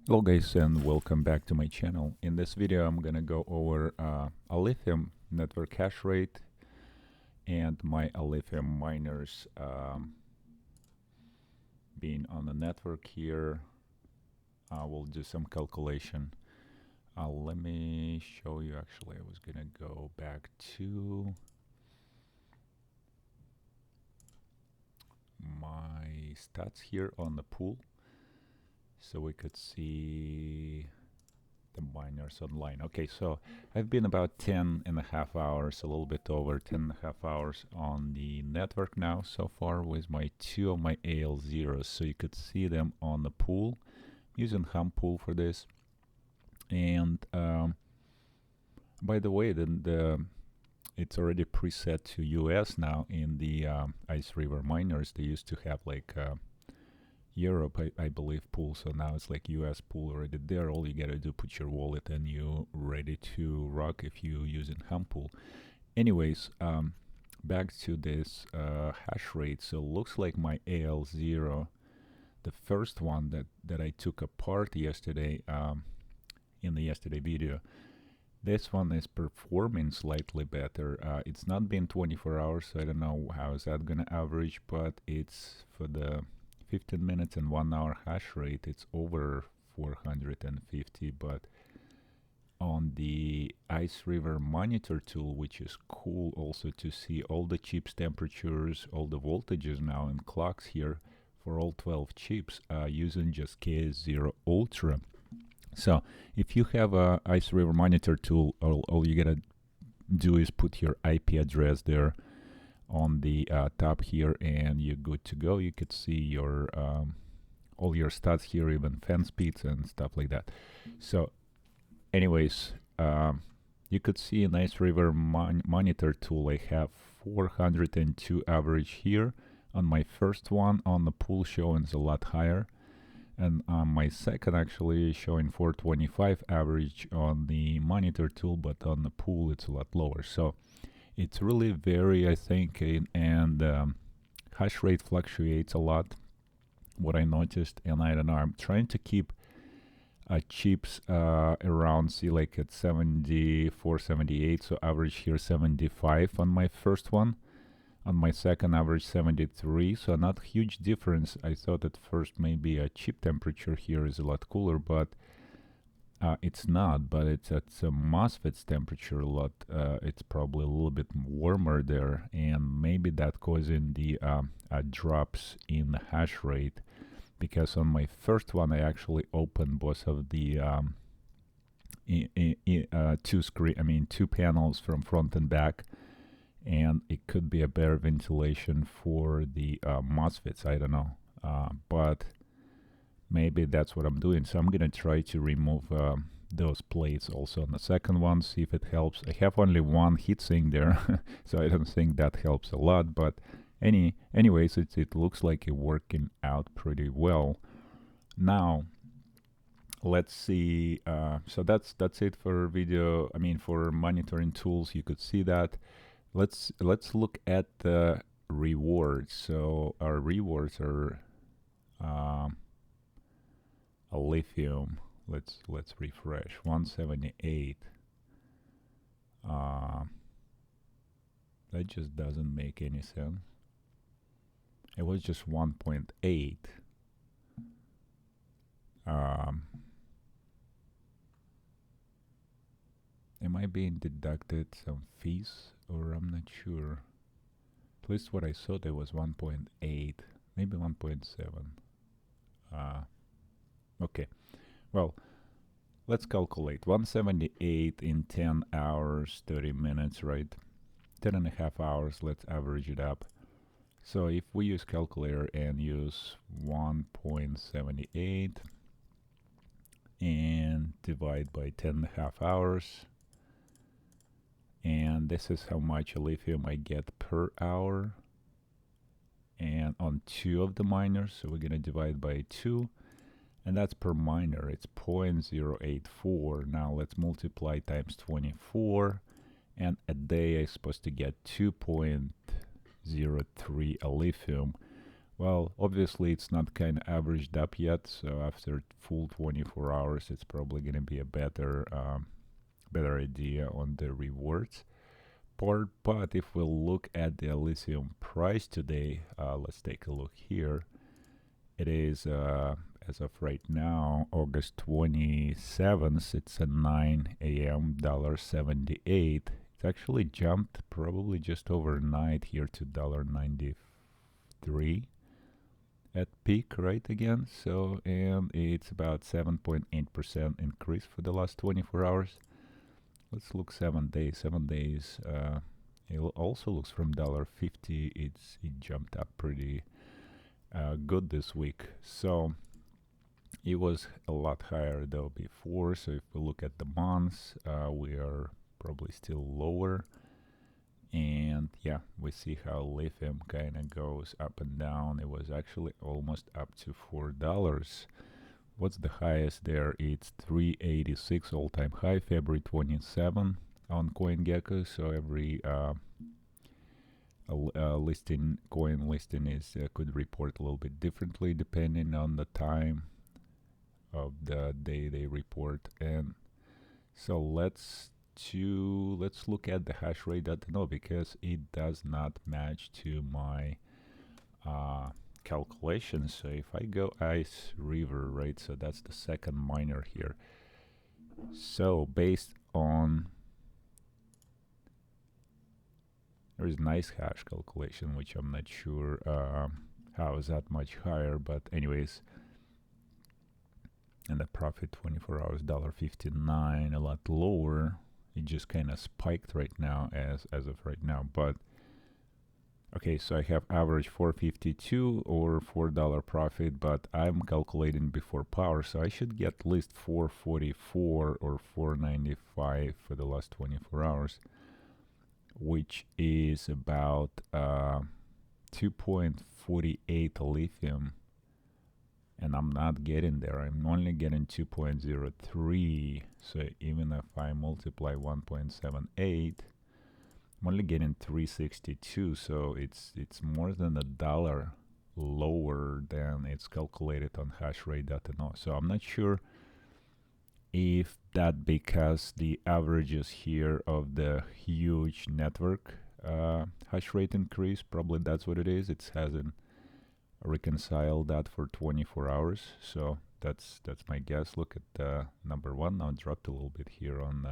Hello guys, and welcome back to my channel. In this video I'm gonna go over a lithium network hash rate and my lithium miners being on the network here. We'll do some calculation. Let me show you. Actually, I was gonna go back to my stats here on the pool so we could see the miners online. Okay, so I've been about 10.5 hours, a little bit over 10.5 hours on the network now so far with my two of my AL0s. So you could see them on the pool. I'm using Humpool for this. And by the way, it's already preset to US now in the ICERIVER miners. They used to have like Europe, I believe, pool. So now it's like US pool already there. All you gotta do, put your wallet and you ready to rock if you using Humpool. Anyways, back to this hash rate. So looks like my AL0, the first one that I took apart yesterday in the yesterday video. This one is performing slightly better. It's not been 24 hours, so I don't know how is that gonna average, but it's for the 15 minutes and 1 hour hash rate, it's over 450. But on the ICERIVER monitor tool, which is cool also to see all the chips temperatures, all the voltages now and clocks here for all 12 chips using just KS0 Ultra. So if you have a ICERIVER monitor tool, all you gotta do is put your IP address there on the top here and you're good to go. You could see your all your stats here, even fan speeds and stuff like that. So anyways, you could see in ICERIVER monitor tool I have 402 average here. On my first one on the pool showing is a lot higher, and on my second actually showing 425 average on the monitor tool, but on the pool it's a lot lower. So it's really vary, I think, and hash rate fluctuates a lot, what I noticed. And I don't know, I'm trying to keep chips around, see, like at 74, 78. So average here 75 on my first one. On my second, average 73. So not huge difference. I thought at first maybe a chip temperature here is a lot cooler, but it's not, but it's at MOSFET's temperature a lot. It's probably a little bit warmer there, and maybe that causing the drops in the hash rate. Because on my first one, I actually opened both of the two panels from front and back, and it could be a better ventilation for the MOSFETs. I don't know, but maybe that's what I'm doing. So I'm gonna try to remove those plates also on the second one, see if it helps. I have only one heatsink there, so I don't think that helps a lot. But anyways, it looks like it's working out pretty well. Now let's see. So that's it for video. I mean, for monitoring tools, you could see that. Let's look at the rewards. So our rewards are a lithium. Let's refresh. 178. That just doesn't make any sense. It was just 1.8. Am I being deducted some fees, or I'm not sure? At least what I saw there was 1.8, maybe 1.7. Okay, well, let's calculate. 178 in 10 hours, 30 minutes, right? 10.5 hours, let's average it up. So if we use calculator and use 1.78 and divide by 10.5 hours, and this is how much lithium I get per hour, and on two of the miners, so we're gonna divide by 2, and that's per miner. It's 0.084. Now let's multiply times 24, and a day I'm supposed to get 2.03 lithium, Well, obviously it's not kind of averaged up yet, so after full 24 hours, it's probably going to be a better idea on the rewards part. But if we look at the lithium price today, let's take a look here. It is as of right now, August 27th. It's at 9 a.m. $1.78. It's actually jumped probably just overnight here to $1.93 at peak, right, again. So, and it's about 7.8% increase for the last 24 hours. Let's look 7 days. 7 days. It also looks from $1.50. It jumped up pretty good this week. So it was a lot higher though before. So if we look at the months, we are probably still lower. And yeah, we see how lithium kind of goes up and down. It was actually almost up to $4. What's the highest there? It's 386 all-time high, February 27 on CoinGecko. So every coin listing is could report a little bit differently depending on the time of the day they report. And so let's look at the hash rate.no because it does not match to my calculations. So if I go ICERIVER, right, so that's the second miner here. So based on, there is nice hash calculation, which I'm not sure how is that much higher, but anyways, and the profit 24 hours $1.59, a lot lower. It just kind of spiked right now as of right now. But okay, so I have average 452 or $4 profit, but I'm calculating before power, so I should get at least 444 or 495 for the last 24 hours, which is about 2.48 lithium. And I'm not getting there. I'm only getting 2.03. So even if I multiply 1.78, I'm only getting 362. So it's more than $1 lower than it's calculated on HASHRATE.no. So I'm not sure if that because the averages here of the huge network hash rate increase. Probably that's what it is. It hasn't reconcile that for 24 hours, so that's my guess. Look at number one. Now it dropped a little bit here on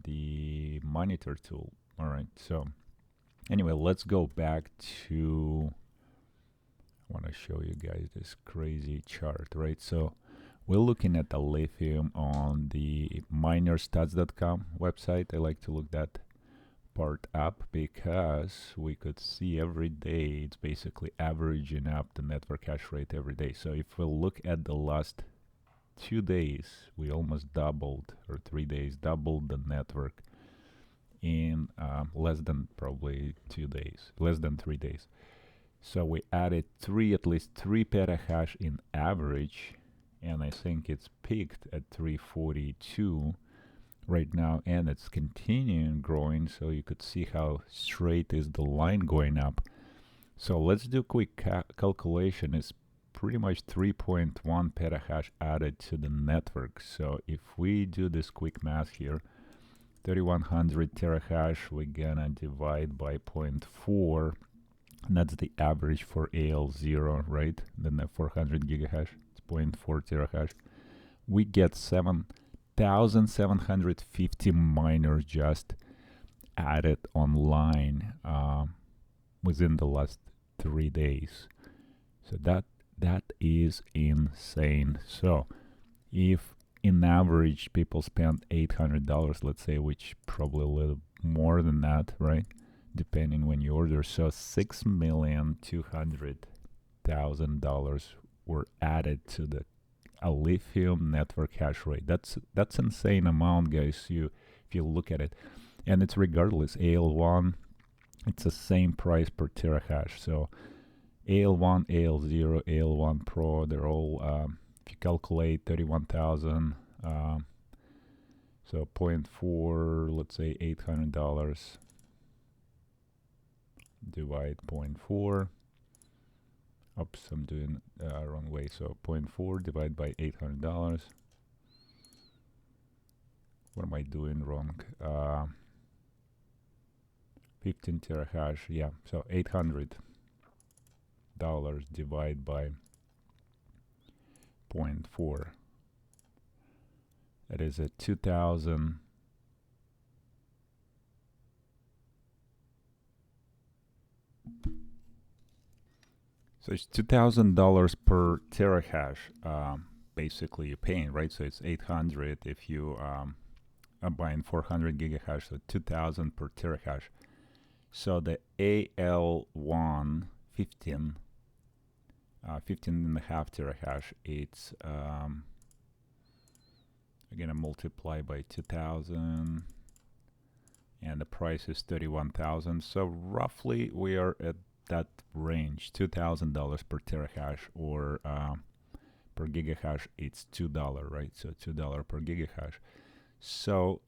the monitor tool. All right, so anyway, let's go back to, I want to show you guys this crazy chart, right? So we're looking at the lithium on the minerstats.com website. I like to look that part up because we could see every day it's basically averaging up the network hash rate every day. So if we look at the last 2 days, we almost doubled, or 3 days doubled the network in less than probably 2 days, less than 3 days. So we added at least 3 petahash in average, and I think it's peaked at 342 right now, and it's continuing growing. So you could see how straight is the line going up. So let's do a quick calculation. It's pretty much 3.1 petahash added to the network. So if we do this quick math here, 3100 terahash, we're gonna divide by 0.4, and that's the average for AL0, right? Then the 400 gigahash, it's 0.4 terahash. We get 7,750 miners just added online within the last 3 days. So that is insane. So if in average people spend $800, let's say, which probably a little more than that, right? Depending when you order. So $6,200,000 were added to the lithium network hash rate. That's insane amount, guys. If you look at it, and it's regardless AL1, it's the same price per terahash. So AL1, AL0, AL1 Pro, they're all if you calculate 31,000, so 0.4, let's say $800 divide 0.4, Oops, I'm doing wrong way. So 0.4 divided by $800. What am I doing wrong? 15 terahash. Yeah, so $800 divided by 0.4. That is a 2,000. So it's $2,000 per terahash. Basically, you're paying, right? So it's 800 if you are buying 400 gigahash, so 2,000 per terahash. So the AL1 15 and a half terahash, it's I'm gonna multiply by 2,000, and the price is 31,000. So roughly we are at that range, $2,000 per terahash, or per gigahash it's $2, right? So $2 per gigahash. So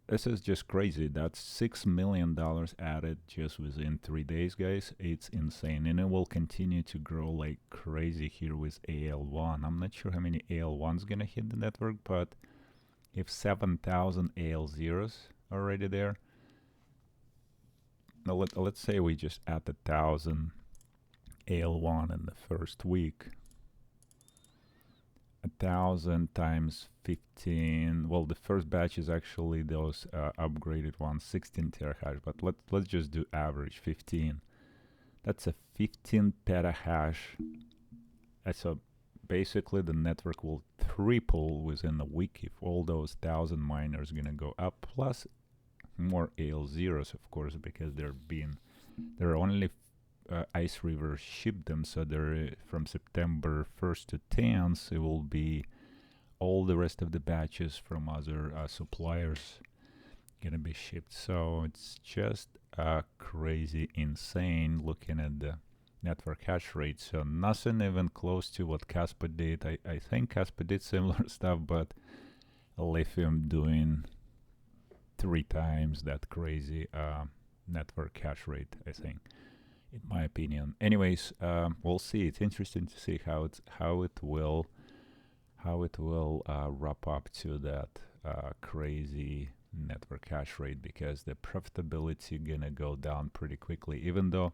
this is just crazy. That's $6 million added just within 3 days, guys. It's insane, and it will continue to grow like crazy here with AL1. I'm not sure how many AL1's gonna hit the network, but if 7,000 AL0s already there, now let's say we just add 1,000 AL1 in the first week. 1,000 times 15. Well, the first batch is actually those upgraded ones, 16 terahash. But let's just do average 15. That's a 15 petahash. So basically, the network will triple within a week if all those 1,000 miners gonna go up. Plus more AL0s, of course, because they're only ICERIVER shipped them, so they're from September 1st to 10th. It will be all the rest of the batches from other suppliers gonna be shipped. So it's just crazy insane looking at the network hash rate. So nothing even close to what Casper did. I think Casper did similar stuff, but Lithium doing 3 times that crazy network hash rate, I think, in my opinion. Anyways, we'll see. It's interesting to see how it will wrap up to that crazy network hash rate, because the profitability gonna go down pretty quickly, even though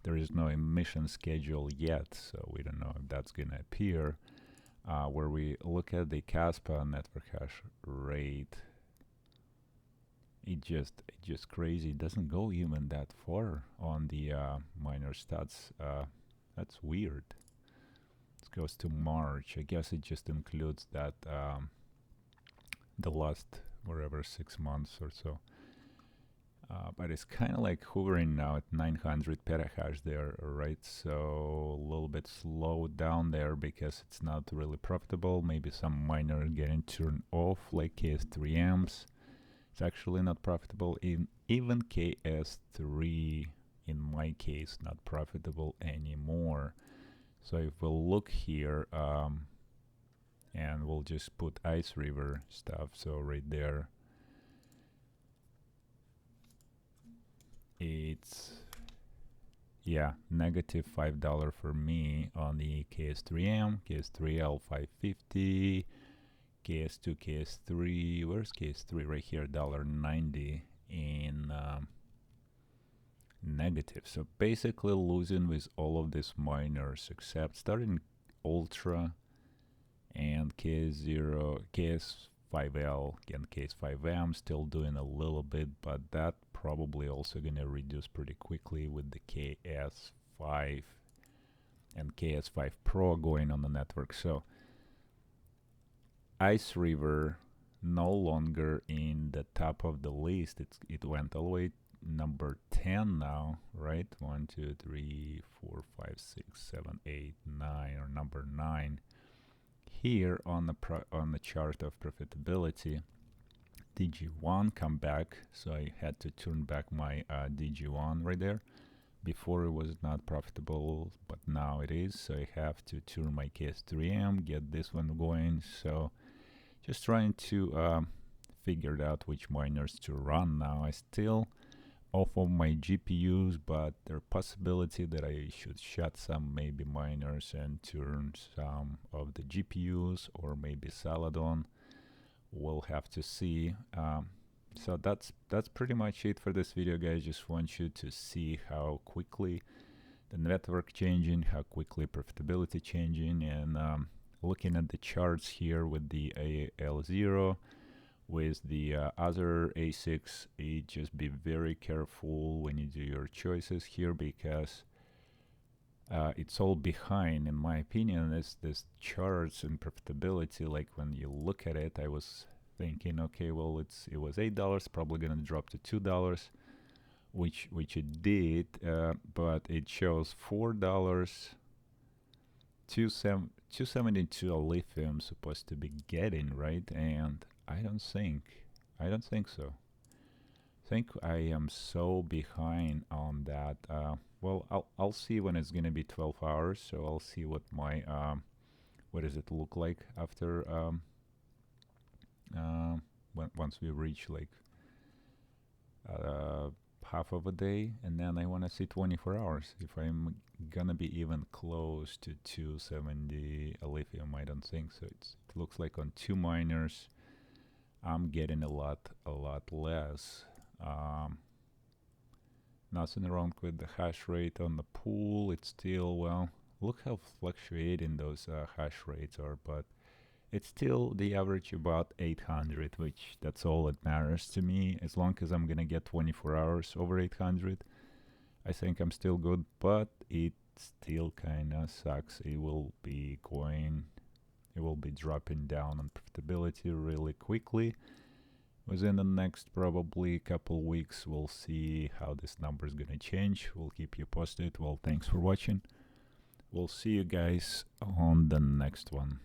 there is no emission schedule yet, so we don't know if that's gonna appear. Where we look at the Casper network hash rate, it just crazy. It doesn't go even that far on the miner stats. That's weird. It goes to March. I guess it just includes that the last whatever 6 months or so. But it's kind of like hovering now at 900 petahash there, right? So a little bit slowed down there because it's not really profitable. Maybe some miner getting turned off, like KS3Ms. It's actually not profitable. Even KS3, in my case, not profitable anymore. So if we'll look here, and we'll just put ICERIVER stuff, so right there, it's, yeah, negative $5 for me on the KS3M, KS3L 550, KS2, KS3, where's KS3? Right here, $1.90 in negative. So basically losing with all of these miners, except starting Ultra and KS0, KS5L, again KS5M still doing a little bit, but that probably also gonna reduce pretty quickly with the KS5 and KS5 Pro going on the network. So ICERIVER no longer in the top of the list. It went all the way number 10 now, right? 1, 2, 3, 4, 5, 6, 7, 8, 9, or number 9 here on the chart of profitability. DG1 come back, so I had to turn back my DG1 right there. Before it was not profitable, but now it is, so I have to turn my KS3M, get this one going. So just trying to figure out which miners to run now. I still off of my GPUs, but there's possibility that I should shut some maybe miners and turn some of the GPUs, or maybe Celadon. We'll have to see. So that's pretty much it for this video, guys. Just want you to see how quickly the network changing, how quickly profitability changing, and looking at the charts here with the AL0, with the other ASICs, just be very careful when you do your choices here, because it's all behind, in my opinion. This charts and profitability, like when you look at it, I was thinking, okay, well, it was $8, probably gonna drop to $2, which it did, but it shows $4, 272 a lithium supposed to be getting, right? And I don't think so. I think I am so behind on that. Well, I'll see when it's gonna be 12 hours, so I'll see what my what does it look like after once we reach like half of a day, and then I want to see 24 hours. If I'm gonna be even close to 270 a lithium, I don't think so. It looks like on 2 miners I'm getting a lot less. Nothing wrong with the hash rate on the pool. It's still, well, look how fluctuating those hash rates are, but it's still the average about 800, which that's all that matters to me. As long as I'm gonna get 24 hours over 800, I think I'm still good, but it still kinda sucks. It will be dropping down on profitability really quickly. Within the next probably couple weeks, we'll see how this number is gonna change. We'll keep you posted. Well, thanks for watching. We'll see you guys on the next one.